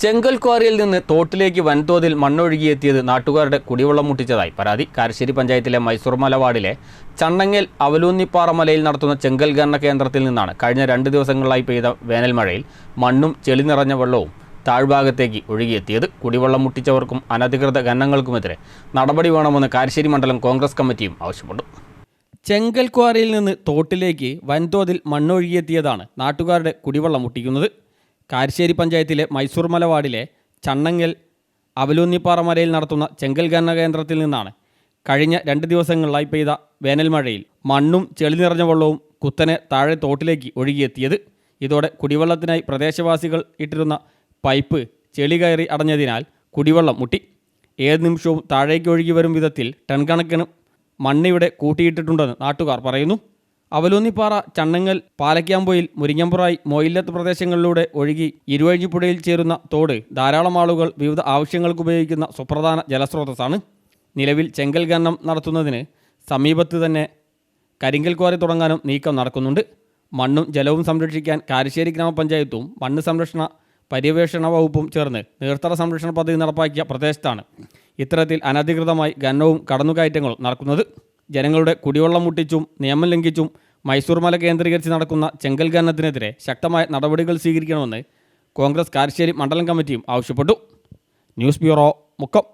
ചെങ്കൽ ക്വാറിയിൽ നിന്ന് തോട്ടിലേക്ക് വൻതോതിൽ മണ്ണൊഴുകിയെത്തിയത് നാട്ടുകാരുടെ കുടിവെള്ളം മുട്ടിച്ചതായി പരാതി. കാരശ്ശേരി പഞ്ചായത്തിലെ മൈസൂർമല വാർഡിലെ ചണ്ണങ്ങൽ അവലൂന്നിപ്പാറ മലയിൽ നടത്തുന്ന ചെങ്കൽ ഖനന കേന്ദ്രത്തിൽ നിന്നാണ് കഴിഞ്ഞ 2 ദിവസങ്ങളായി പെയ്ത വേനൽ മഴയിൽ മണ്ണും ചെളി നിറഞ്ഞ വെള്ളവും താഴ്ഭാഗത്തേക്ക് ഒഴുകിയെത്തിയത്. കുടിവെള്ളം മുട്ടിച്ചവർക്കും അനധികൃത ഖനനങ്ങൾക്കുമെതിരെ നടപടി വേണമെന്ന് കാരശ്ശേരി മണ്ഡലം കോൺഗ്രസ് കമ്മിറ്റിയും ആവശ്യപ്പെട്ടു. ചെങ്കൽ ക്വാറിയിൽ നിന്ന് തോട്ടിലേക്ക് വൻതോതിൽ മണ്ണൊഴുകിയെത്തിയതാണ് നാട്ടുകാരുടെ കുടിവെള്ളം മുട്ടിക്കുന്നത്. കാരശ്ശേരി പഞ്ചായത്തിലെ മൈസൂർമല വാർഡിലെ ചണ്ണങ്ങൽ അവലൂന്നിപ്പാറ മലയിൽ നടത്തുന്ന ചെങ്കൽ ഖനന കേന്ദ്രത്തിൽ നിന്നാണ് കഴിഞ്ഞ 2 ദിവസങ്ങളിലായി പെയ്ത വേനൽ മഴയിൽ മണ്ണും ചെളി നിറഞ്ഞ വെള്ളവും കുത്തനെ താഴെ തോട്ടിലേക്ക് ഒഴുകിയെത്തിയത്. ഇതോടെ കുടിവെള്ളത്തിനായി പ്രദേശവാസികൾ ഇട്ടിരുന്ന പൈപ്പ് ചെളി കയറി അടഞ്ഞതിനാൽ കുടിവെള്ളം മുട്ടി. ഏത് നിമിഷവും താഴേക്ക് ഒഴുകി വരും വിധത്തിൽ ടൺ കണക്കിന് മണ്ണിവിടെ കൂട്ടിയിട്ടിട്ടുണ്ടെന്ന് നാട്ടുകാർ പറയുന്നു. അവലൂന്നിപ്പാറ, ചണ്ണങ്ങൽ, പാലക്കാമ്പൊയിൽ, മുരിങ്ങമ്പുറായി, മൊയില്ലത്ത് പ്രദേശങ്ങളിലൂടെ ഒഴുകി ഇരുവഴിഞ്ഞിപ്പുഴയിൽ ചേരുന്ന തോട് ധാരാളം ആളുകൾ വിവിധ ആവശ്യങ്ങൾക്ക് ഉപയോഗിക്കുന്ന സുപ്രധാന ജലസ്രോതസ്സാണ്. നിലവിൽ ചെങ്കൽ ഖനനം നടത്തുന്നതിന് സമീപത്ത് തന്നെ കരിങ്കൽ ക്വാറി തുടങ്ങാനും നീക്കം നടക്കുന്നുണ്ട്. മണ്ണും ജലവും സംരക്ഷിക്കാൻ കാരശ്ശേരി ഗ്രാമപഞ്ചായത്തും മണ്ണ് സംരക്ഷണ പര്യവേഷണ വകുപ്പും ചേർന്ന് നീർത്തട സംരക്ഷണ പദ്ധതി നടപ്പാക്കിയ പ്രദേശത്താണ് ഇത്തരത്തിൽ അനധികൃതമായി ഖനനവും കടന്നുകയറ്റങ്ങളും നടക്കുന്നത്. ജനങ്ങളുടെ കുടിവെള്ളം മുട്ടിച്ചും നിയമം ലംഘിച്ചും മൈസൂർമല കേന്ദ്രീകരിച്ച് നടക്കുന്ന ചെങ്കൽ ഖനനത്തിനെതിരെ ശക്തമായ നടപടികൾ സ്വീകരിക്കണമെന്ന് കോൺഗ്രസ് കാരശ്ശേരി മണ്ഡലം കമ്മിറ്റിയും ആവശ്യപ്പെട്ടു. News bureau, Mukkam.